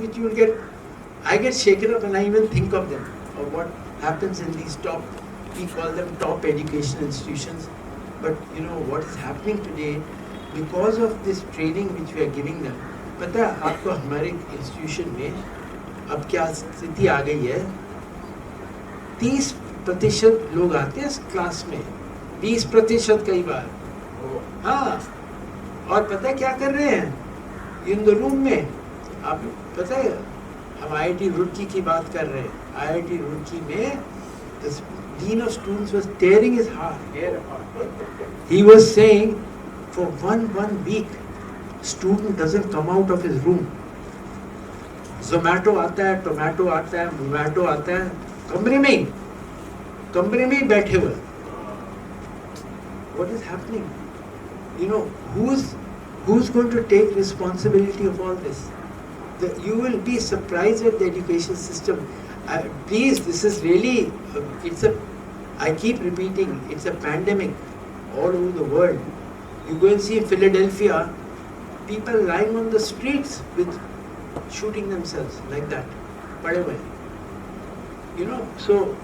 which you will get, I get shaken up when I even think of them, or what happens in these top, we call them top education institutions. But you know what is happening today because of this training which we are giving them. पता है आपको हमारे institution में अब क्या स्थिति आ गई है, 30% लोग आते हैं क्लास में, 20% कई बार, हाँ, और पता है क्या कर रहे हैं इन द रूम में, आप पता है हम IIT रुड़की की बात कर रहे हैं, IIT रुड़की में the dean of students was tearing his hair apart. He was saying for one week student doesn't come out of his room. Zomato आता है, टोमेटो आता है, मोमेटो आता है, कमरे में ही बैठे हुए. What is happening? You know, who's going to take responsibility of all this? You will be surprised at the education system. Please, this is really, I keep repeating, it's a pandemic all over the world. You go and see in Philadelphia, people lying on the streets with shooting themselves like that, whatever. You know, so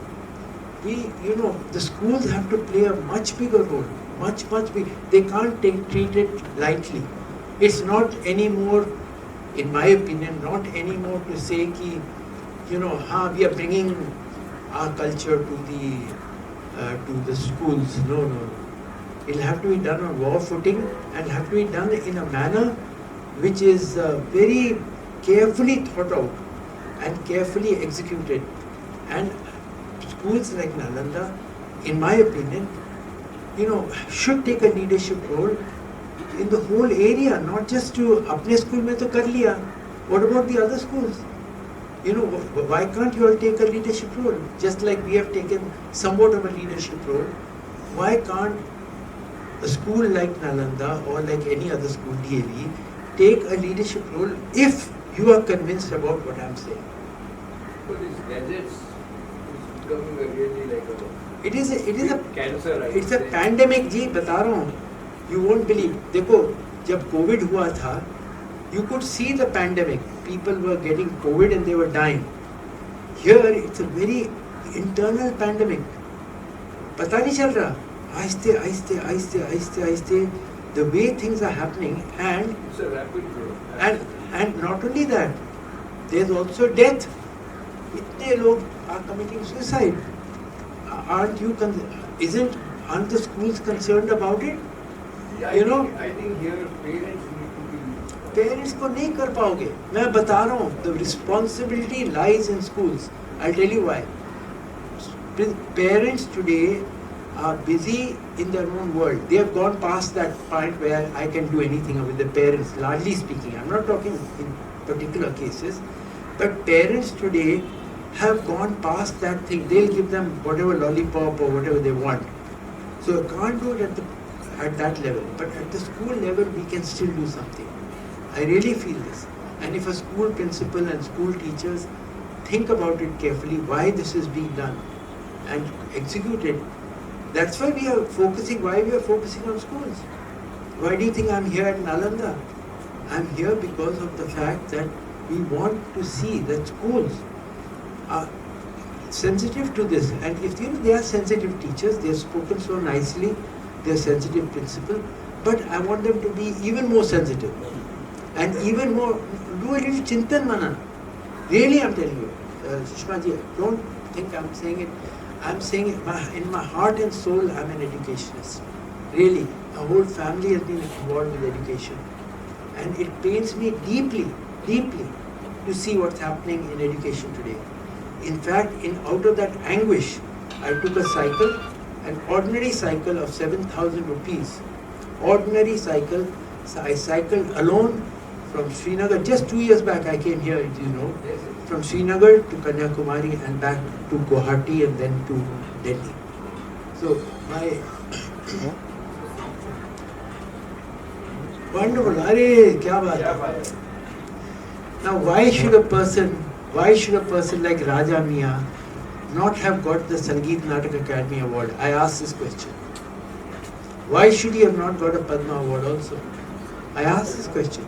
the schools have to play a much bigger role, much bigger. They can't treat it lightly. It's not anymore, in my opinion, not anymore to say ki, we are bringing our culture to the schools. No. It'll have to be done on war footing and have to be done in a manner which is very carefully thought out and carefully executed. And schools like Nalanda, in my opinion, should take a leadership role in the whole area, not just to apne school mein to kar liya. What about the other schools? Why can't you all take a leadership role? Just like we have taken somewhat of a leadership role, why can't a school like Nalanda or like any other school, DAV, take a leadership role if you are convinced about what I am saying? But these gadgets is becoming really like a... It is a cancer. It's a pandemic, जी बता रहा हूँ. You won't believe. देखो, जब COVID हुआ था, you could see the pandemic. People were getting COVID and they were dying. Here, it's a very internal pandemic. पता नहीं चल रहा. आहिस्ते, the way things are happening, and it's a rapid growth. And not only that, there's also death. इतने लोग are committing suicide. Aren't the schools concerned about it? Yeah, I think here parents need to be... Parents को नहीं कर पाओगे. मैं बता रहा हूँ, the responsibility lies in schools. I'll tell you why. Parents today are busy in their own world. They have gone past that point where I can do anything with the parents, largely speaking. I'm not talking in particular cases, but parents today have gone past that thing. They'll give them whatever lollipop or whatever they want. So I can't do it at that level. But at the school level, we can still do something. I really feel this. And if a school principal and school teachers think about it carefully, why this is being done and execute it, that's why we are focusing on schools. Why do you think I'm here at Nalanda? I'm here because of the fact that we want to see that schools are sensitive to this. And if they are sensitive teachers, they have spoken so nicely, they are sensitive principal, but I want them to be even more sensitive and even more, do a little chintan manan. Really, I'm telling you, Sushma ji, don't think I'm saying it. I'm saying it in my heart and soul, I'm an educationist. Really, our whole family has been involved with education. And it pains me deeply to see what's happening in education today. In fact, out of that anguish, I took a cycle, an ordinary cycle of 7,000 rupees. Ordinary cycle. So I cycled alone from Srinagar. Just 2 years back I came here, from Srinagar to Kanyakumari and back to Guwahati and then to Delhi. So wonderful. Arey, kya baat hai. Now why should a person like Raja Miah not have got the Sangeet Natak Academy Award? I ask this question. Why should he have not got a Padma Award also? I ask this question.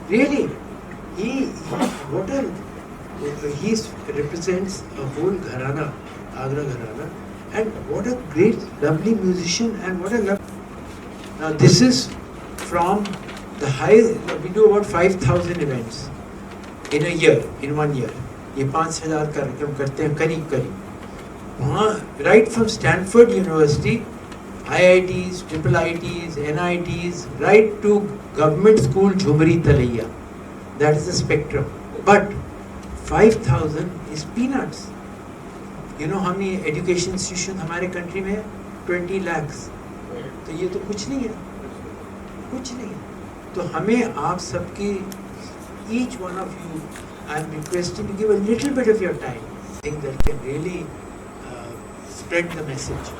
Really? he what a he represents a whole gharana, Agra gharana, and what a great, lovely musician, and what a now this is from the high. We do about 5,000 events in a year, in 1 year. ये 5,000 कार्यक्रम करते हैं करीब करीब वहाँ, right from Stanford University, IITs, triple IITs, NITs, right to government school Jhumri Talaiya. That is the spectrum. But 5,000 is peanuts. You know how many education institutions हमारे country में है? 20 lakhs. तो ये तो कुछ नहीं है, कुछ नहीं है. तो हमें आप सबकी, each one of you, I am requesting to give a little bit of your time. I think that can really spread the message.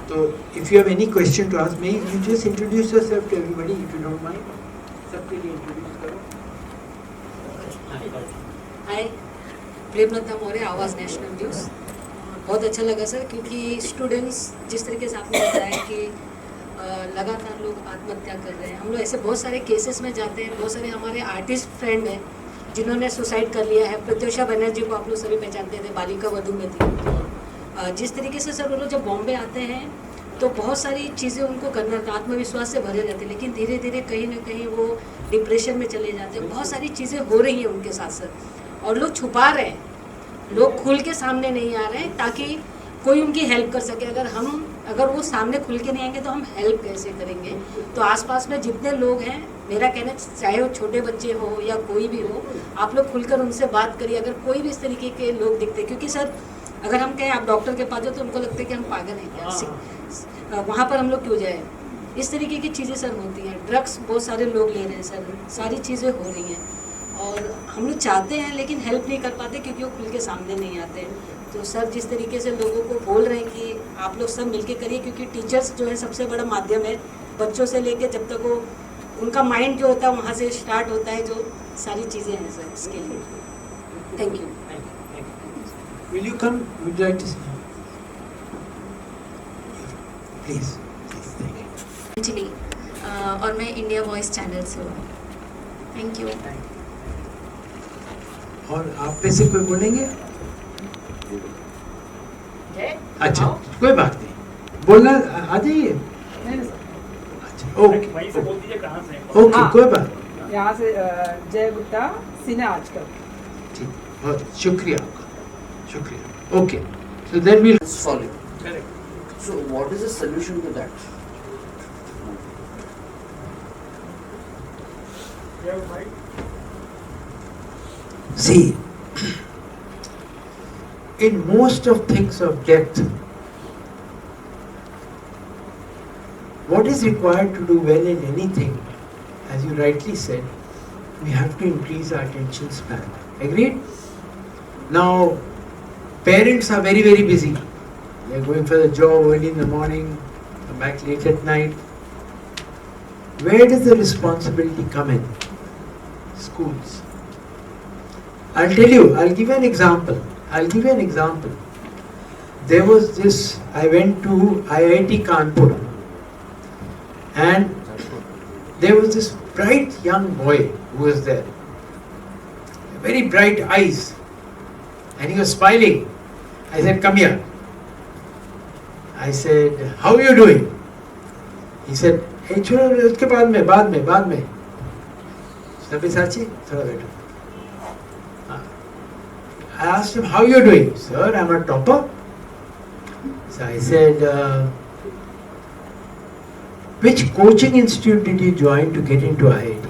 So if you have any question to ask me, you just introduce yourself to everybody if you don't mind. सबके लिए introduce करो. हाय, प्रेमलता मौर्य, आवाज़ national news. बहुत अच्छा लगा sir, क्योंकि students जिस तरीके से आपने बताया कि लगातार लोग आत्महत्या कर रहे हैं. हम लोग ऐसे बहुत सारे केसेस में जाते हैं. बहुत सारे हमारे आर्टिस्ट फ्रेंड हैं जिन्होंने सुसाइड कर लिया है. प्रत्युषा बनर्जी को आप लोग सभी पहचानते थे, बालिका वधू में थी. जिस तरीके से सर वो लोग जब बॉम्बे आते हैं तो बहुत सारी चीज़ें उनको करना था, आत्मविश्वास से भरे रहते, लेकिन धीरे धीरे कहीं ना कहीं वो डिप्रेशन में चले जाते हैं. बहुत सारी चीज़ें हो रही हैं उनके साथ सर, और लोग छुपा रहे हैं, लोग खुल के सामने नहीं आ रहे हैं ताकि कोई उनकी हेल्प कर सके. अगर वो सामने खुल के नहीं आएंगे तो हम हेल्प कैसे करेंगे. तो आसपास में जितने लोग हैं, मेरा कहना चाहे वो छोटे बच्चे हो या कोई भी हो, आप लोग खुलकर उनसे बात करिए. अगर कोई भी इस तरीके के लोग दिखते हैं, क्योंकि सर अगर हम कहें आप डॉक्टर के पास जाओ तो उनको लगता है कि हम पागल हैं क्या, वहाँ पर हम लोग क्यों जाए. इस तरीके की चीज़ें सर होती हैं. ड्रग्स बहुत सारे लोग ले रहे हैं सर, सारी चीज़ें हो रही हैं, और हम लोग चाहते हैं लेकिन हेल्प नहीं कर पाते क्योंकि वो खुल के सामने नहीं आते. तो सर जिस तरीके से लोगों को बोल रहे हैं कि आप लोग सब मिलके करिए, क्योंकि टीचर्स जो है सबसे बड़ा माध्यम है. बच्चों से लेके जब तक वो उनका माइंड जो होता है वहाँ से स्टार्ट होता है, जो सारी चीज़ें हैं सर इसके लिए. Thank you. Will you come? Would you like to say? Please. Thank you. Anjali, और मैं इंडिया वॉइस चैनल से हूँ. Thank you. और आप में से कोई बोलेंगे? अच्छा, कोई बात नहीं, बोलना आ जाइए. अच्छा, ओके ओके, कोई बात. यहाँ से जय गुप्ता, सिने आजकल. ठीक, बहुत शुक्रिया आपका, शुक्रिया. Okay, so then we'll Solid. Correct. So what is the solution to that? see. In most of things of death, what is required to do well in anything, as you rightly said, we have to increase our attention span. Agreed? Now, parents are very, very busy. They are going for the job early in the morning, come back late at night. Where does the responsibility come in? Schools. I'll tell you, I'll give you an example. There was this, I went to IIT Kanpur, and there was this bright young boy who was there. Very bright eyes. And he was smiling. I said, come here. I said, how are you doing? He said, hey, छोड़ो उसके बाद में. सभी साची, थोड़ा बैठो. I asked him, how are you doing? Sir, I'm a topper. So I said, which coaching institute did you join to get into IIT?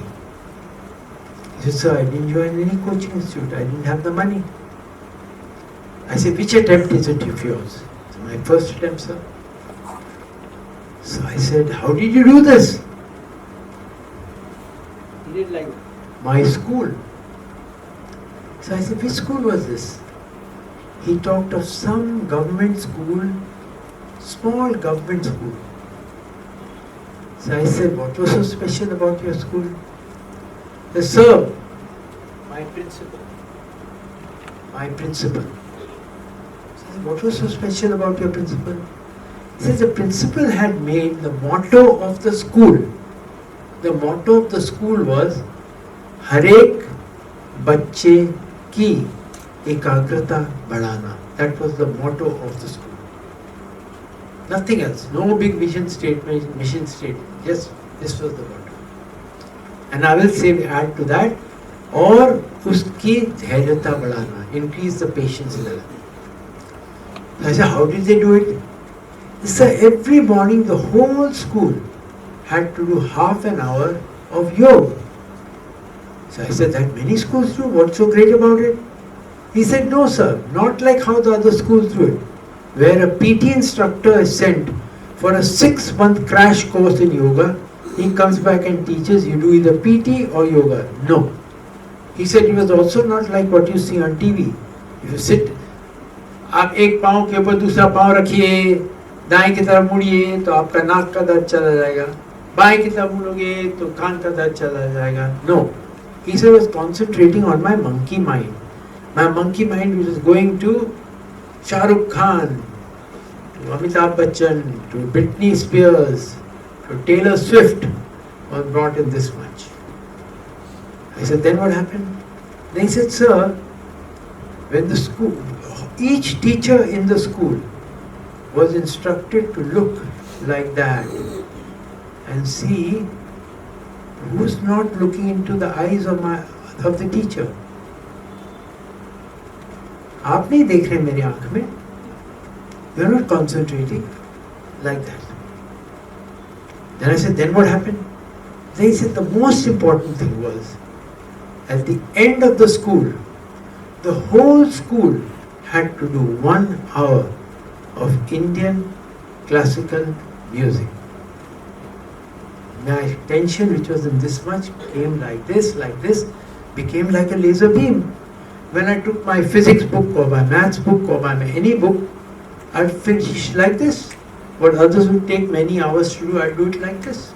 He said, sir, I didn't join any coaching institute. I didn't have the money. I said, which attempt is it of yours? So my first attempt, sir. So I said, how did you do this? He did like My school. So I said, which school was this? He talked of some government school, small government school. So I said, what was so special about your school? He said, sir, my principal. So I said, what was so special about your principal? He says the principal had made the motto of the school. The motto of the school was Harek बच्चे की एकाग्रता बढ़ाना. That was the motto of the school. Nothing else. No big mission statement. Just this was the motto. And I will say add to that, और उसकी धैर्यता बढ़ाना, increase the patience level. I said, how did they do it? So every morning the whole school had to do half an hour of yoga. So I said, that many schools do, what's so great about it? He said, no sir, not like how the other schools do it, where a PT instructor is sent for a 6-month crash course in yoga. He comes back and teaches, you do either PT or yoga. No. He said it was also not like what you see on TV. If you sit, आप एक पाँव के ऊपर दूसरा पाँव रखिए, दाएं की तरफ मुड़िए तो आपका नाक का दर्द चला जाएगा, बाएं की तरफ मुड़ोगे तो कान का दर्द चला जाएगा. No. He said I was concentrating on my monkey mind. My monkey mind was going to Shah Rukh Khan, to Amitabh Bachchan, to Britney Spears, to Taylor Swift, was brought in this much. I said, then what happened? Then he said, sir, when the school, each teacher in the school was instructed to look like that and see who's not looking into the eyes of the teacher. आप नहीं देख रहे मेरी आंख में. You are not concentrating like that. Then I said, then what happened? They said the most important thing was, at the end of the school, the whole school had to do 1 hour of Indian classical music. My attention, which was in this much, came like this, became like a laser beam. When I took my physics book or my maths book or my any book, I'd finish like this. What others would take many hours to do, I'd do it like this.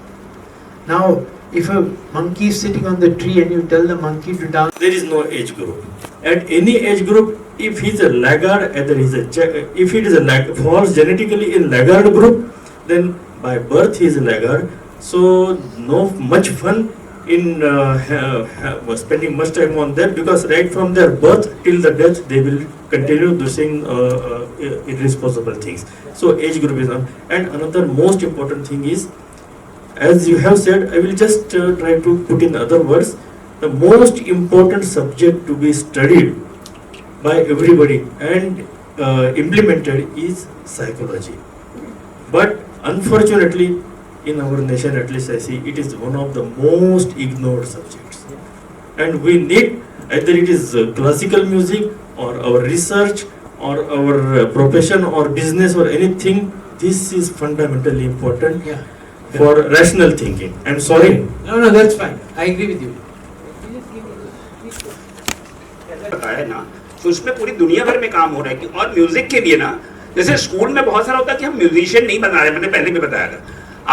Now, if a monkey is sitting on the tree and you tell the monkey to dance, there is no age group. At any age group, if he's a laggard, either if it is falls genetically in laggard group, then by birth he is a laggard. So no much fun in spending much time on that, because right from their birth till the death they will continue doing irresponsible things. So age group is on. And another most important thing is, as you have said, I will just try to put in other words, the most important subject to be studied by everybody and implemented is psychology. But unfortunately, in our nation, at least I see, it is one of the most ignored subjects. And we need, either it is classical music or our research or our profession or business or anything, this is fundamentally important for rational thinking. I'm sorry. No, that's fine. I agree with you. बताया ना, तो उसमें पूरी दुनिया भर में काम हो रहा है कि और म्यूजिक के लिए ना, जैसे स्कूल में बहुत सारा होता है कि हम म्यूजिशियन नहीं बना रहे, मैंने पहले भी बताया था.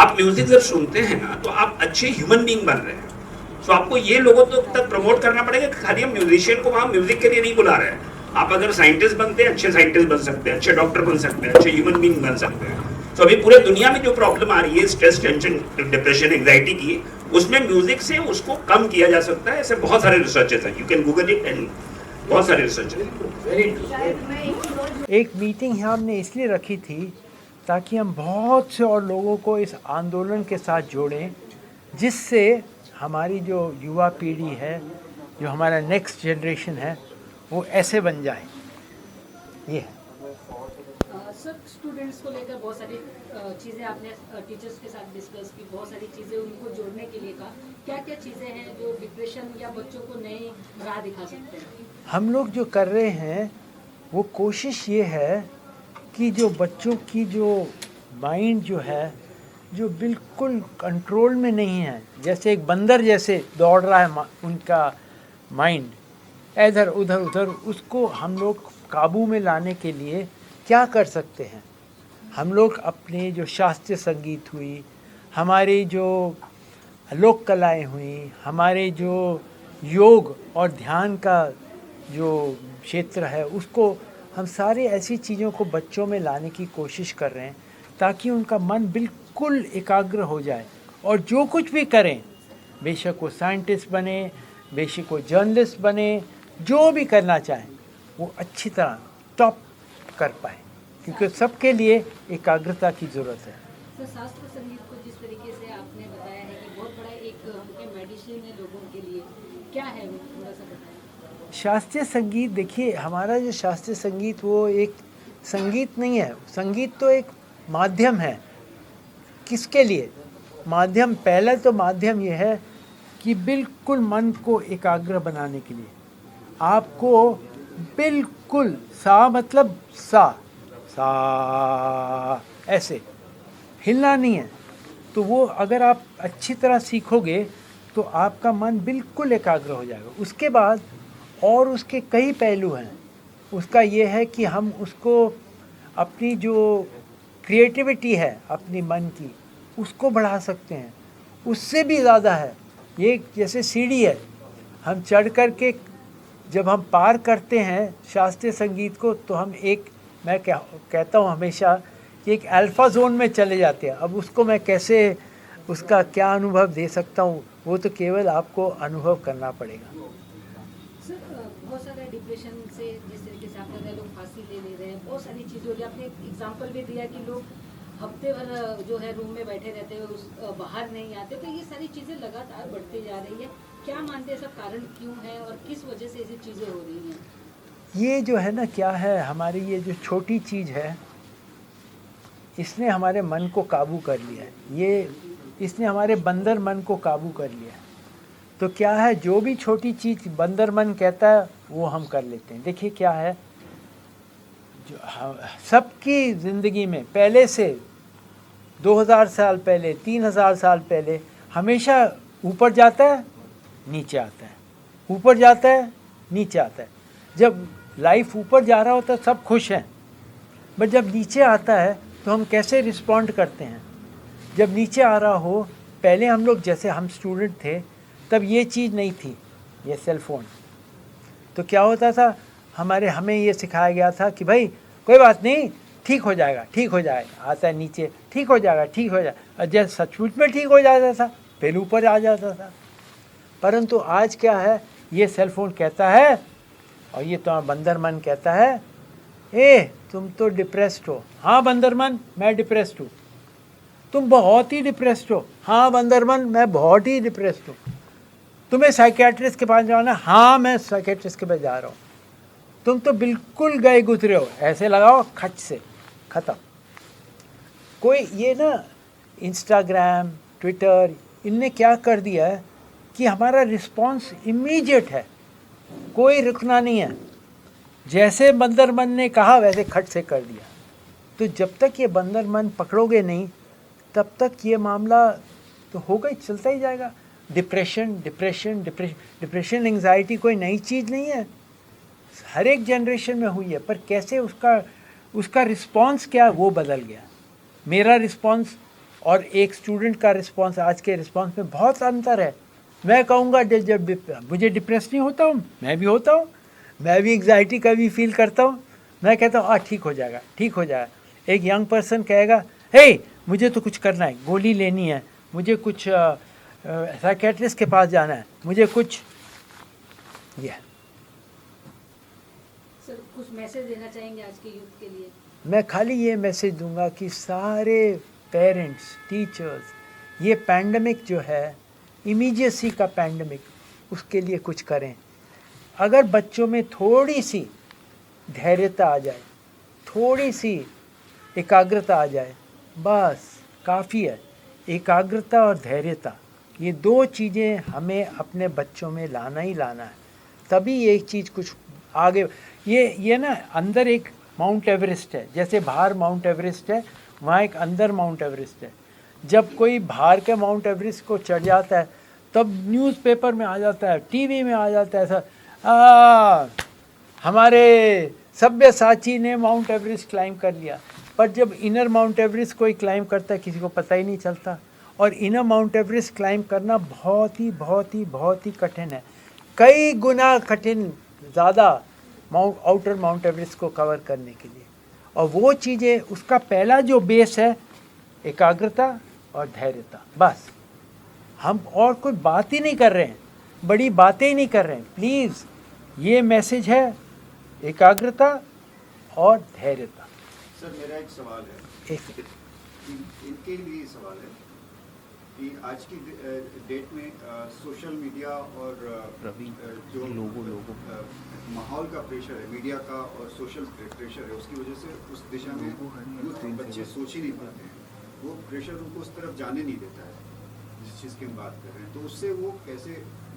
आप म्यूजिक जब सुनते हैं ना, तो आप अच्छे ह्यूमन बीइंग बन रहे हैं. तो आपको ये लोगों तक प्रमोट करना पड़ेगा कि खाली हम म्यूजिशियन को वहाँ म्यूजिक के लिए नहीं बुला रहे हैं. आप अगर साइंटिस्ट बनते हैं, अच्छे साइंटिस्ट बन सकते हैं, अच्छे डॉक्टर बन सकते हैं, अच्छे ह्यूमन बीइंग बन सकते हैं. तो अभी पूरे दुनिया में जो प्रॉब्लम आ रही है स्ट्रेस, टेंशन, डिप्रेशन, एंजाइटी की, उसमें म्यूजिक से उसको कम किया जा सकता है. ऐसे बहुत सारे रिसर्चेस हैं, you can Google it and बहुत सारे रिसर्च हैं. एक मीटिंग हमने इसलिए रखी थी ताकि हम बहुत से और लोगों को इस आंदोलन के साथ जोड़ें, जिससे हमारी जो युवा पीढ़ी है, जो हमारा नेक्स्ट जनरेशन है, वो ऐसे बन जाए. ये है सर, स्टूडेंट्स को लेकर बहुत सारी चीज़ें आपने टीचर्स के साथ डिस्कस की, बहुत सारी चीज़ें उनको जोड़ने के लिए कहा. क्या क्या चीज़ें हैं जो डिप्रेशन या बच्चों को नई राह दिखा सकते हैं? हम लोग जो कर रहे हैं वो कोशिश ये है कि जो बच्चों की जो माइंड जो है, जो बिल्कुल कंट्रोल में नहीं है, जैसे एक बंदर जैसे दौड़ रहा है उनका माइंड इधर उधर, उसको हम लोग काबू में लाने के लिए क्या कर सकते हैं. हम लोग अपने जो शास्त्रीय संगीत हुई, हमारी जो लोक कलाएँ हुई, हमारे जो योग और ध्यान का जो क्षेत्र है, उसको हम सारे ऐसी चीज़ों को बच्चों में लाने की कोशिश कर रहे हैं ताकि उनका मन बिल्कुल एकाग्र हो जाए और जो कुछ भी करें, बेशक वो साइंटिस्ट बने बेशक कोई जर्नलिस्ट बने, जो भी करना चाहें वो अच्छी तरह टॉप कर पाए, क्योंकि सबके लिए एकाग्रता की ज़रूरत है। सर, शास्त्र संगीत को जिस तरीके से आपने बताया है कि बहुत बड़ा एक मेडिसिन है लोगों के लिए, क्या है वो थोड़ा सा बताएं। शास्त्रीय संगीत, देखिए हमारा जो शास्त्रीय संगीत वो एक संगीत नहीं है, संगीत तो एक माध्यम है। किसके लिए माध्यम? पहला तो माध्यम ये है कि बिल्कुल मन को एकाग्र बनाने के लिए आपको बिल्कुल सा मतलब सा ऐसे हिलना नहीं है। तो वो अगर आप अच्छी तरह सीखोगे तो आपका मन बिल्कुल एकाग्र हो जाएगा। उसके बाद और उसके कई पहलू हैं। उसका ये है कि हम उसको अपनी जो क्रिएटिविटी है अपनी मन की, उसको बढ़ा सकते हैं। उससे भी ज़्यादा है, ये जैसे सीढ़ी है, हम चढ़ कर के जब हम पार करते हैं शास्त्रीय संगीत को तो हम मैं कहता हूँ हमेशा कि एक अल्फ़ा जोन में चले जाते हैं। अब उसको मैं कैसे उसका क्या अनुभव दे सकता हूँ, वो तो केवल आपको अनुभव करना पड़ेगा। सर, बहुत सारे डिप्रेशन से जिस तरीके से आपने बताया, लोग फांसी ले रहे हैं, बहुत सारी चीज़ें हो रही है। आपने एक एग्जाम्पल भी दिया कि लोग हफ्ते भर जो है रूम में बैठे रहते हैं, बाहर नहीं आते। तो ये सारी चीज़ें लगातार बढ़ती जा रही है, क्या मानते हैं सब कारण क्यों है और किस वजह से ऐसी चीज़ें हो रही हैं? ये जो है ना, क्या है, हमारी ये जो छोटी चीज़ है इसने हमारे मन को काबू कर लिया है। इसने हमारे बंदर मन को काबू कर लिया है। तो क्या है, जो भी छोटी चीज़ बंदर मन कहता है वो हम कर लेते हैं। देखिए क्या है, जो सबकी ज़िंदगी में पहले से 2000 साल पहले, 3000 साल पहले हमेशा ऊपर जाता है नीचे आता है, ऊपर जाता है नीचे आता है। जब लाइफ ऊपर जा रहा होता है सब खुश हैं, बट जब नीचे आता है तो हम कैसे रिस्पॉन्ड करते हैं? जब नीचे आ रहा हो, पहले हम लोग जैसे हम स्टूडेंट थे तब ये चीज़ नहीं थी, ये सेल फोन। तो क्या होता था, हमें ये सिखाया गया था कि भाई कोई बात नहीं, ठीक हो जाएगा, ठीक हो जाएगा। आता है नीचे, ठीक हो जाएगा, ठीक हो जाएगा। और जब सचमुच में ठीक हो जाता था फिर ऊपर आ जाता था। परंतु आज क्या है, ये सेल फोन कहता है और ये तुम्हारा बंदर मन कहता है, ए तुम तो डिप्रेस्ड हो। हाँ बंदर मन, मैं डिप्रेस्ड हूँ। तुम बहुत ही डिप्रेस्ड हो। हाँ बंदर मन, मैं बहुत ही डिप्रेस्ड हूँ। तुम्हें साइकियाट्रिस्ट के पास जाना? हाँ मैं साइकियाट्रिस्ट के पास जा रहा हूँ। तुम तो बिल्कुल गए गुजरे हो, ऐसे लगाओ खच से ख़त्म। कोई ये ना इंस्टाग्राम, ट्विटर, इनने क्या कर दिया है कि हमारा रिस्पॉन्स इमीडिएट है, कोई रुकना नहीं है। जैसे बंदर मन ने कहा वैसे खट से कर दिया। तो जब तक ये बंदर मन पकड़ोगे नहीं तब तक ये मामला तो होगा ही, चलता ही जाएगा। डिप्रेशन एंग्जाइटी कोई नई चीज़ नहीं है, हर एक जनरेशन में हुई है। पर कैसे उसका रिस्पॉन्स क्या है वो बदल गया। मेरा रिस्पॉन्स और एक स्टूडेंट का रिस्पॉन्स, आज के रिस्पॉन्स में बहुत अंतर है। मैं कहूँगा जब मुझे डिप्रेस नहीं होता हूँ, मैं भी होता हूँ, मैं भी एंग्जाइटी का भी फील करता हूँ। मैं कहता हूँ ठीक हो जाएगा, ठीक हो जाएगा। एक यंग पर्सन कहेगा, हे मुझे तो कुछ करना है, गोली लेनी है, मुझे कुछ साइकियाट्रिस्ट के पास जाना है, मुझे कुछ ये। सर, कुछ मैसेज देना चाहेंगे आज के यूथ के लिए? मैं खाली ये मैसेज दूंगा कि सारे पेरेंट्स, टीचर्स, ये पैंडमिक जो है, इमीडिएसी का पैंडमिक, उसके लिए कुछ करें। अगर बच्चों में थोड़ी सी धैर्यता आ जाए, थोड़ी सी एकाग्रता आ जाए, बस काफ़ी है। एकाग्रता और धैर्यता, ये दो चीज़ें हमें अपने बच्चों में लाना ही लाना है, तभी ये चीज़ कुछ आगे। ये ना अंदर एक माउंट एवरेस्ट है, जैसे बाहर माउंट एवरेस्ट है, वहाँ एक अंदर माउंट एवरेस्ट है। जब कोई बाहर के माउंट एवरेस्ट को चढ़ जाता है तब न्यूज़पेपर में आ जाता है, टीवी में आ जाता है, ऐसा हमारे सब्यसाची ने माउंट एवरेस्ट क्लाइम कर लिया। पर जब इनर माउंट एवरेस्ट कोई क्लाइम करता है किसी को पता ही नहीं चलता। और इनर माउंट एवरेस्ट क्लाइम करना बहुत ही कठिन है, कई गुना कठिन ज़्यादा आउटर माउंट एवरेस्ट को कवर करने के लिए। और वो चीज़ें, उसका पहला जो बेस है एकाग्रता और धैर्यता, बस। हम और कोई बात ही नहीं कर रहे हैं, बड़ी बातें ही नहीं कर रहे हैं। प्लीज़, ये मैसेज है, एकाग्रता और धैर्यता। सर मेरा एक सवाल है, एक इनके लिए सवाल है कि आज की डेट में सोशल मीडिया और जो माहौल का प्रेशर है, मीडिया का और सोशल प्रेशर है, उसकी वजह से उस दिशा में बच्चे सोच ही नहीं पाते हैं। वो प्रेशर उनको उस तरफ जाने नहीं देता है जिस चीज़ की हम बात कर रहे हैं, तो उससे वो कैसे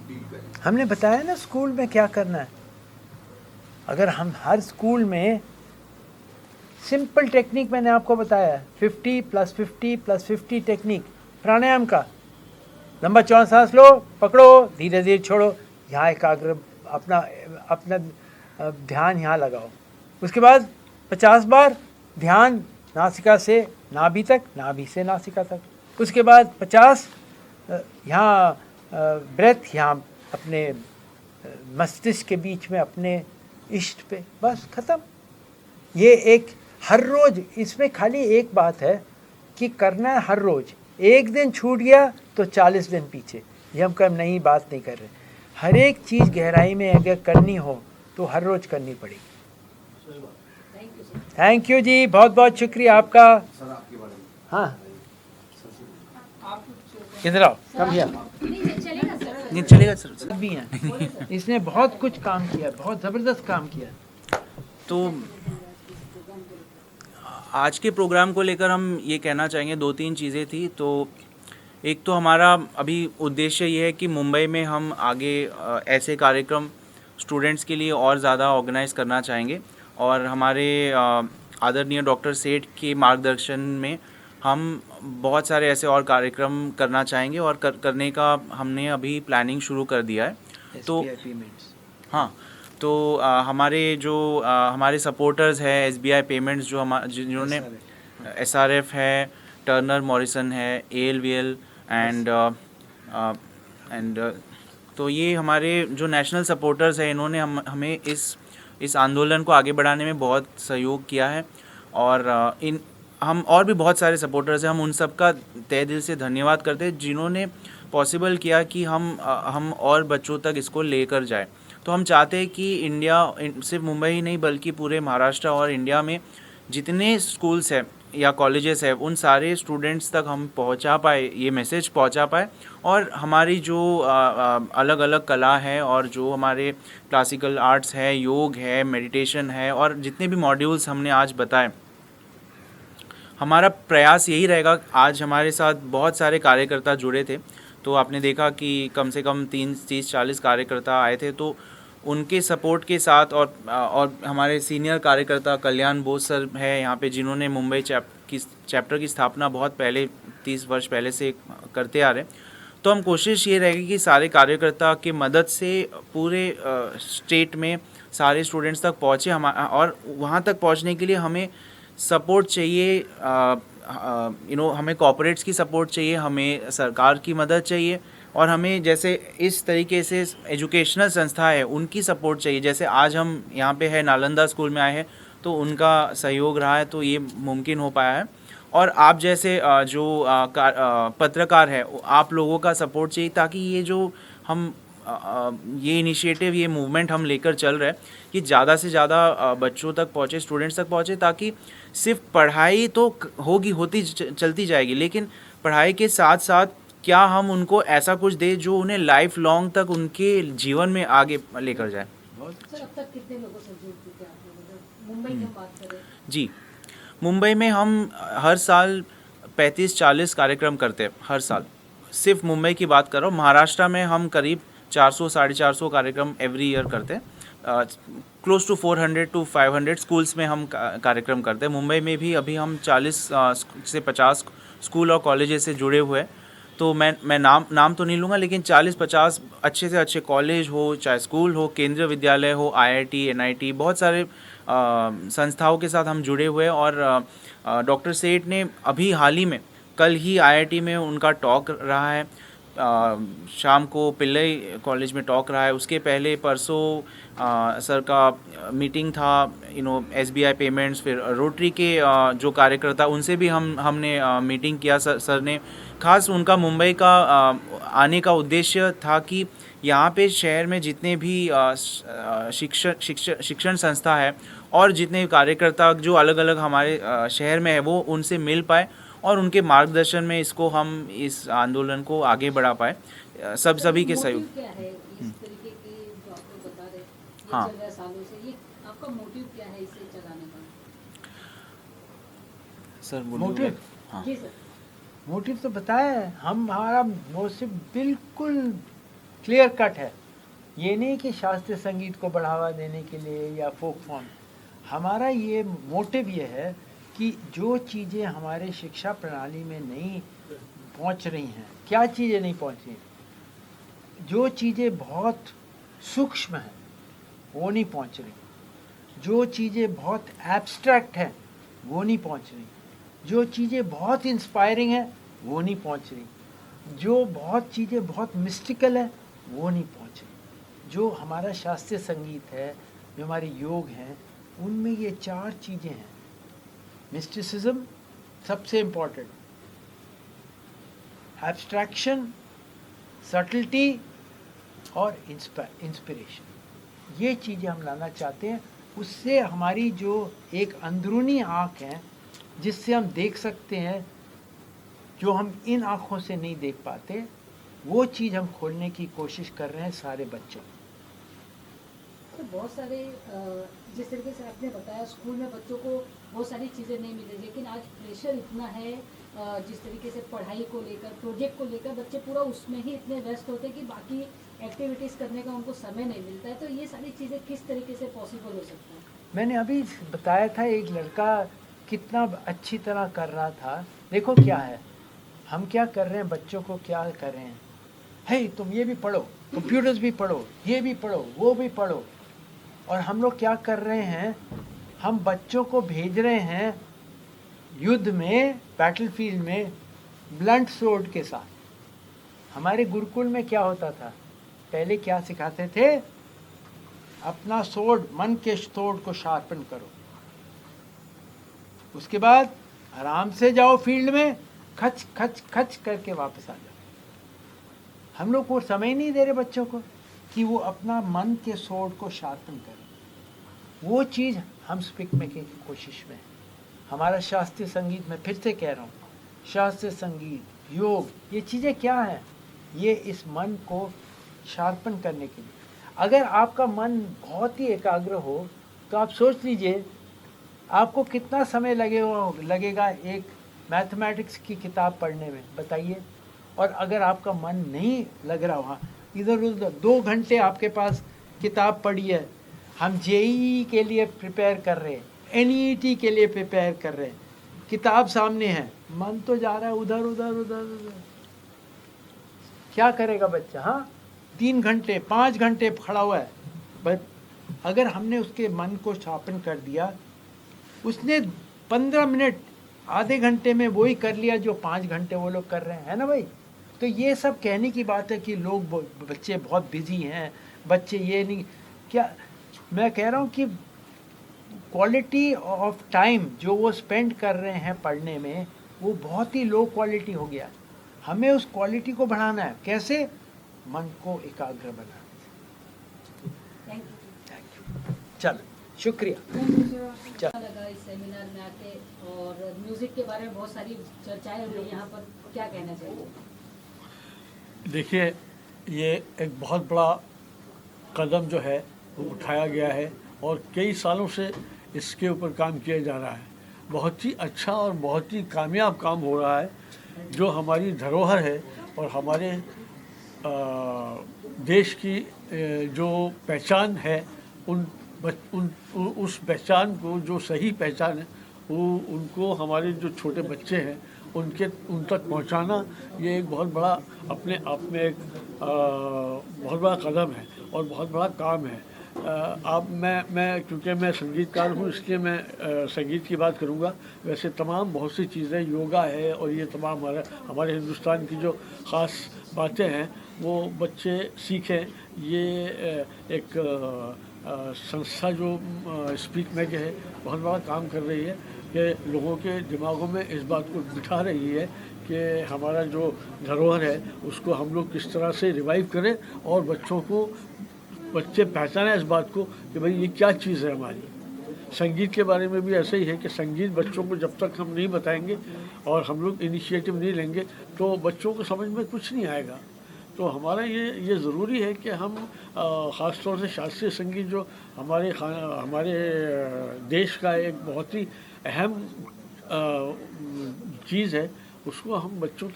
डील करें? हमने बताया ना स्कूल में क्या करना है। अगर हम हर स्कूल में सिंपल टेक्निक मैंने आपको बताया है, 50 + 50 + 50 टेक्निक प्राणायाम का। लंबा चौड़ा सांस लो, पकड़ो, धीरे धीरे छोड़ो, यहाँ एकाग्र अपना अपना ध्यान यहाँ लगाओ। उसके बाद 50 बार ध्यान नासिका से नाभि तक, नाभि से नासिका तक। उसके बाद 50 यहाँ ब्रेथ, यहाँ अपने मस्तिष्क के बीच में अपने इष्ट पे, बस ख़त्म। ये एक हर रोज़, इसमें खाली एक बात है कि करना है हर रोज़। एक दिन छूट गया तो 40 दिन पीछे, ये हम कम नई बात नहीं कर रहे। हर एक चीज़ गहराई में अगर करनी हो तो हर रोज़ करनी पड़ेगी। थैंक यू जी, बहुत बहुत शुक्रिया आपका। सर आपके बारे में हाँ, इधर आओ, कम हियर। नहीं चलेगा सर। भी हैं, इसने बहुत कुछ काम किया, बहुत ज़बरदस्त काम किया। तो आज के प्रोग्राम को लेकर हम ये कहना चाहेंगे, 2-3 चीज़ें थी। तो एक तो हमारा अभी उद्देश्य ये है कि मुंबई में हम आगे ऐसे कार्यक्रम स्टूडेंट्स के लिए और ज़्यादा ऑर्गेनाइज़ करना चाहेंगे, और हमारे आदरणीय डॉक्टर सेठ के मार्गदर्शन में हम बहुत सारे ऐसे और कार्यक्रम करना चाहेंगे, और करने का हमने अभी प्लानिंग शुरू कर दिया है। तो हाँ, तो हमारे जो हमारे सपोर्टर्स हैं SBI पेमेंट्स, जो जिन्होंने SRF है, टर्नर मॉरिसन है, ALVL एंड तो ये हमारे जो नेशनल सपोर्टर्स हैं, इन्होंने हमें इस आंदोलन को आगे बढ़ाने में बहुत सहयोग किया है। और हम और भी बहुत सारे सपोर्टर्स हैं, हम उन सब का तहे दिल से धन्यवाद करते हैं जिन्होंने पॉसिबल किया कि हम और बच्चों तक इसको लेकर जाए। तो हम चाहते हैं कि इंडिया, सिर्फ मुंबई ही नहीं बल्कि पूरे महाराष्ट्र और इंडिया में जितने स्कूल्स हैं या कॉलेजेस हैं, उन सारे स्टूडेंट्स तक हम पहुंचा पाए, ये मैसेज पहुंचा पाए। और हमारी जो अलग अलग कला है, और जो हमारे क्लासिकल आर्ट्स है, योग है, मेडिटेशन है, और जितने भी मॉड्यूल्स हमने आज बताए, हमारा प्रयास यही रहेगा। आज हमारे साथ बहुत सारे कार्यकर्ता जुड़े थे, तो आपने देखा कि कम से कम 30-40 कार्यकर्ता आए थे। तो उनके सपोर्ट के साथ और हमारे सीनियर कार्यकर्ता कल्याण बोस सर है यहाँ पे, जिन्होंने मुंबई चैप्टर की स्थापना बहुत पहले 30 वर्ष पहले से करते आ रहे। तो हम कोशिश ये रहेगी कि सारे कार्यकर्ता की मदद से पूरे स्टेट में सारे स्टूडेंट्स तक पहुँचे। और वहाँ तक पहुँचने के लिए हमें सपोर्ट चाहिए, हमें कॉर्पोरेट्स की सपोर्ट चाहिए, हमें सरकार की मदद चाहिए, और हमें जैसे इस तरीके से एजुकेशनल संस्था है उनकी सपोर्ट चाहिए। जैसे आज हम यहाँ पे है, नालंदा स्कूल में आए हैं, तो उनका सहयोग रहा है, तो ये मुमकिन हो पाया है। और आप जैसे जो पत्रकार है, आप लोगों का सपोर्ट चाहिए, ताकि ये जो हम ये इनिशिएटिव, ये मूवमेंट हम लेकर चल रहे हैं, कि ज़्यादा से ज़्यादा बच्चों तक पहुँचे, स्टूडेंट्स तक पहुँचे, ताकि सिर्फ पढ़ाई तो होती चलती जाएगी, लेकिन पढ़ाई के साथ साथ क्या हम उनको ऐसा कुछ दें जो उन्हें लाइफ लॉन्ग तक उनके जीवन में आगे लेकर जाए। सर, अब तक कितने लोगों से जुड़ चुके हैं आप लोग, अगर मुंबई की बात करें? जी, मुंबई में हम हर साल 35-40 कार्यक्रम करते हैं, हर साल। सिर्फ मुंबई की बात कर रहा हूँ। महाराष्ट्र में हम करीब 400-450 कार्यक्रम एवरी ईयर करते हैं। क्लोज टू 400 to 500 स्कूल्स में हम कार्यक्रम करते हैं। मुंबई में भी अभी हम 40 से 50 स्कूल और कॉलेजेस से जुड़े हुए हैं। तो मैं नाम तो नहीं लूँगा, लेकिन 40-50 अच्छे से अच्छे कॉलेज हो, चाहे स्कूल हो, केंद्रीय विद्यालय हो, IIT, NIT, बहुत सारे संस्थाओं के साथ हम जुड़े हुए हैं। और डॉक्टर सेठ ने अभी हाल ही में, कल ही IIT में उनका टॉक रहा है, शाम को पिल्लई कॉलेज में टॉक रहा है। उसके पहले परसों सर का मीटिंग था, SBI पेमेंट्स, फिर रोटरी के जो कार्यकर्ता, उनसे भी हमने मीटिंग किया। सर ने खास उनका मुंबई का आने का उद्देश्य था कि यहाँ पे शहर में जितने भी शिक्षण संस्था है और जितने कार्यकर्ता जो अलग अलग हमारे शहर में है वो उनसे मिल पाए और उनके मार्गदर्शन में इसको हम इस आंदोलन को आगे बढ़ा पाए सभी के सहयोग। क्या है इस तरीके की जो आप लोग बता रहे हैं, ये हाँ। चल रहा है सालों से, ये आपका मोटिव क्या है इसे चलाने का? Sir motive? हाँ। जी सर। मोटिव तो बताया है, हमारा मोटिव बिल्कुल क्लियर कट है। ये नहीं कि शास्त्रीय संगीत को बढ़ावा देने के लिए या फोक फॉर्म, हमारा ये मोटिव ये है कि जो चीज़ें हमारे शिक्षा प्रणाली में नहीं पहुंच रही हैं, क्या चीज़ें नहीं पहुंच रही, जो चीज़ें बहुत सूक्ष्म हैं वो नहीं पहुंच रही, जो चीज़ें बहुत एब्स्ट्रैक्ट हैं वो नहीं पहुंच रही, जो चीज़ें बहुत इंस्पायरिंग हैं वो नहीं पहुंच रही, जो बहुत चीज़ें बहुत मिस्टिकल है वो नहीं पहुंच रही। जो हमारा शास्त्रीय संगीत है, जो हमारे योग हैं, उनमें ये 4 चीज़ें हैं। मिस्टिसिज्म सबसे इम्पोर्टेंट, एब्स्ट्रैक्शन, सटल्टी और इंस्पिरेशन, ये चीज़ें हम लाना चाहते हैं। उससे हमारी जो एक अंदरूनी आँख है जिससे हम देख सकते हैं जो हम इन आँखों से नहीं देख पाते, वो चीज़ हम खोलने की कोशिश कर रहे हैं सारे बच्चों। तो बहुत सारे जिस तरीके से आपने बताया स्कूल में बच्चों को बहुत सारी चीज़ें नहीं मिली, लेकिन आज प्रेशर इतना है जिस तरीके से पढ़ाई को लेकर, प्रोजेक्ट को लेकर, बच्चे पूरा उसमें ही इतने व्यस्त होते हैं कि बाकी एक्टिविटीज़ करने का उनको समय नहीं मिलता है। तो ये सारी चीज़ें किस तरीके से पॉसिबल हो सकता है? मैंने अभी बताया था, एक लड़का कितना अच्छी तरह कर रहा था। देखो क्या है, हम क्या कर रहे हैं, बच्चों को क्या कर रहे हैं, हे तुम ये भी पढ़ो, कंप्यूटर्स भी पढ़ो, ये भी पढ़ो, वो भी पढ़ो। और हम लोग क्या कर रहे हैं, हम बच्चों को भेज रहे हैं युद्ध में, बैटलफील्ड में ब्लंट सोर्ड के साथ। हमारे गुरुकुल में क्या होता था, पहले क्या सिखाते थे, अपना सोर्ड, मन के सोर्ड को शार्पन करो, उसके बाद आराम से जाओ फील्ड में, खच खच खच करके वापस आ जाओ। हम लोग को समय नहीं दे रहे बच्चों को कि वो अपना मन के सोर्ड को शार्पन करें। वो चीज़ हम स्पीक में की कोशिश में। हमारा शास्त्रीय संगीत में फिर से कह रहा हूँ, शास्त्रीय संगीत, योग, ये चीज़ें क्या हैं, ये इस मन को शार्पन करने के लिए। अगर आपका मन बहुत ही एकाग्र हो तो आप सोच लीजिए आपको कितना समय लगेगा एक मैथमेटिक्स की किताब पढ़ने में, बताइए। और अगर आपका मन नहीं लग रहा वहाँ, इधर उधर 2 घंटे आपके पास किताब पढ़ी है, हम जेईई के लिए प्रिपेयर कर रहे हैं, एनईटी के लिए प्रिपेयर कर रहे हैं, किताब सामने है, मन तो जा रहा है उधर उधर उधर उधर। क्या करेगा बच्चा? हाँ, 3 घंटे 5 घंटे खड़ा हुआ है, बट अगर हमने उसके मन को शार्पन कर दिया, उसने 15 मिनट आधे घंटे में वही कर लिया जो 5 घंटे वो लोग कर रहे हैं, है ना भाई। तो ये सब कहने की बात है कि लोग बच्चे बहुत बिजी हैं, बच्चे ये नहीं, क्या मैं कह रहा हूँ कि क्वालिटी ऑफ टाइम जो वो स्पेंड कर रहे हैं पढ़ने में, वो बहुत ही लो क्वालिटी हो गया। हमें उस क्वालिटी को बढ़ाना है। कैसे? मन को एकाग्र बनाना। Thank you. चलो, शुक्रिया। अच्छा लगा इस सेमिनार में आके, और म्यूजिक के बारे में बहुत सारी चर्चाएं हुई यहाँ पर, क्या कहना चाहिए? देखिए, ये एक बहुत बड़ा कदम जो है वो उठाया गया है और कई सालों से इसके ऊपर काम किया जा रहा है। बहुत ही अच्छा और बहुत ही कामयाब काम हो रहा है। जो हमारी धरोहर है और हमारे देश की जो पहचान है, उस पहचान को, जो सही पहचान है, वो उनको हमारे जो छोटे बच्चे हैं उन तक पहुंचाना, ये एक बहुत बड़ा अपने आप में एक बहुत बड़ा कदम है और बहुत बड़ा काम है। अब मैं क्योंकि मैं संगीतकार हूँ, इसलिए मैं संगीत की बात करूँगा। वैसे तमाम बहुत सी चीज़ें, योगा है और ये तमाम हमारे हिंदुस्तान की जो ख़ास बातें हैं वो बच्चे सीखें। ये एक संस्था जो स्पीक में है बहुत बड़ा काम कर रही है कि लोगों के दिमागों में इस बात को बिठा रही है कि हमारा जो धरोहर है उसको हम लोग किस तरह से रिवाइव करें और बच्चे पहचानें इस बात को कि भाई ये क्या चीज़ है हमारी। संगीत के बारे में भी ऐसा ही है कि संगीत बच्चों को जब तक हम नहीं बताएंगे और हम लोग इनिशिएटिव नहीं लेंगे तो बच्चों को समझ में कुछ नहीं आएगा। तो हमारा ये ज़रूरी है कि हम ख़ास तौर से शास्त्रीय संगीत जो हमारे देश का एक बहुत ही अहम चीज़ है उसको हम बच्चों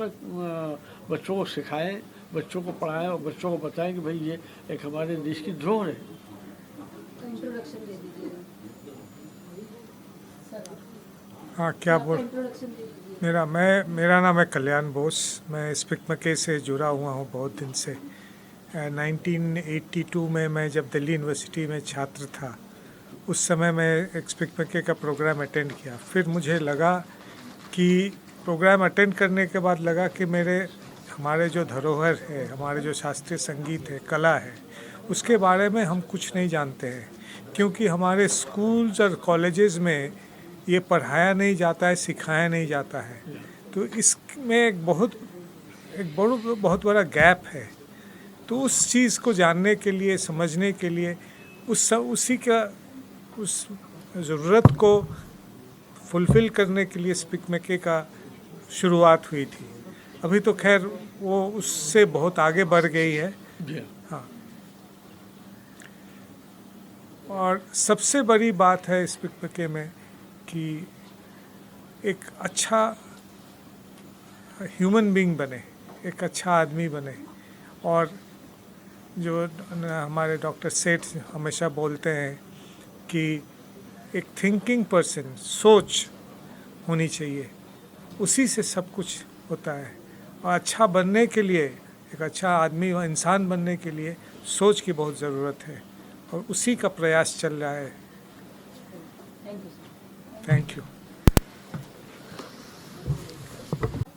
को सिखाएं, बच्चों को पढ़ाएं और बच्चों को बताएं कि भाई ये एक हमारे देश की धरोहर है। इंट्रोडक्शन दे दीजिए। हाँ, क्या बोल मेरा नाम है कल्याण बोस। मैं स्पिकमके से जुड़ा हुआ हूँ बहुत दिन से। 1982 में मैं जब दिल्ली यूनिवर्सिटी में छात्र था उस समय मैं एक स्पिकमके का प्रोग्राम अटेंड किया। फिर मुझे लगा कि प्रोग्राम अटेंड करने के बाद लगा कि हमारे जो धरोहर है, हमारे जो शास्त्रीय संगीत है, कला है, उसके बारे में हम कुछ नहीं जानते हैं क्योंकि हमारे स्कूल्स और कॉलेजेस में ये पढ़ाया नहीं जाता है, सिखाया नहीं जाता है। तो इसमें एक बहुत बड़ा गैप है। तो उस चीज़ को जानने के लिए, समझने के लिए उस ज़रूरत को फुलफ़िल करने के लिए स्पिकमके का शुरुआत हुई थी। अभी तो खैर वो उससे बहुत आगे बढ़ गई है। हाँ, और सबसे बड़ी बात है स्पिकमके में कि एक अच्छा ह्यूमन बीइंग बने, एक अच्छा आदमी बने। और जो हमारे डॉक्टर सेठ हमेशा बोलते हैं कि एक थिंकिंग पर्सन, सोच होनी चाहिए, उसी से सब कुछ होता है। और अच्छा बनने के लिए, एक अच्छा आदमी व इंसान बनने के लिए सोच की बहुत ज़रूरत है और उसी का प्रयास चल रहा है। Thank you.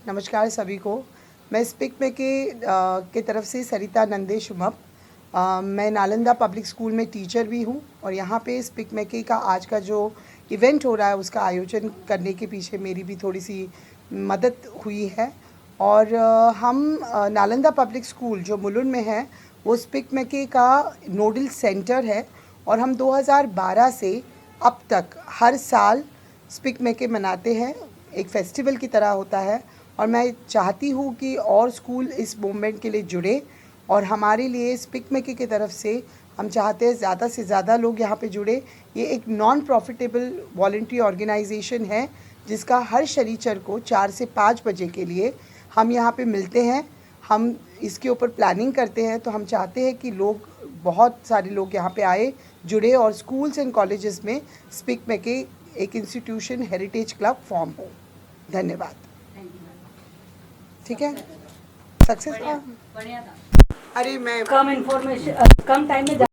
नमस्कार सभी को। मैं स्पिकमके के तरफ से सरिता नंदे शुभम। मैं नालंदा पब्लिक स्कूल में टीचर भी हूँ और यहाँ पे स्पिकमके का आज का जो इवेंट हो रहा है उसका आयोजन करने के पीछे मेरी भी थोड़ी सी मदद हुई है। और हम नालंदा पब्लिक स्कूल जो मुलुंड में है वो स्पिकमके का नोडल सेंटर है और हम 2012 से अब तक हर साल स्पिकमके मनाते हैं। एक फेस्टिवल की तरह होता है और मैं चाहती हूँ कि और स्कूल इस मूवमेंट के लिए जुड़े और हमारे लिए स्पिकमके की तरफ से हम चाहते हैं ज़्यादा से ज़्यादा लोग यहाँ पे जुड़े। ये एक नॉन प्रॉफिटेबल वॉलंटरी ऑर्गेनाइजेशन है जिसका हर शनिचर को 4 से 5 बजे के लिए हम यहाँ पे मिलते हैं। हम इसके ऊपर प्लानिंग करते हैं। तो हम चाहते हैं कि बहुत सारे लोग यहाँ पे आए, जुड़े और स्कूल्स एंड कॉलेजेस में स्पिकमके एक इंस्टीट्यूशन, हेरिटेज क्लब फॉर्म हो। धन्यवाद। ठीक है, सक्सेस था। बढ़िया था। अरे मैं कम टाइम में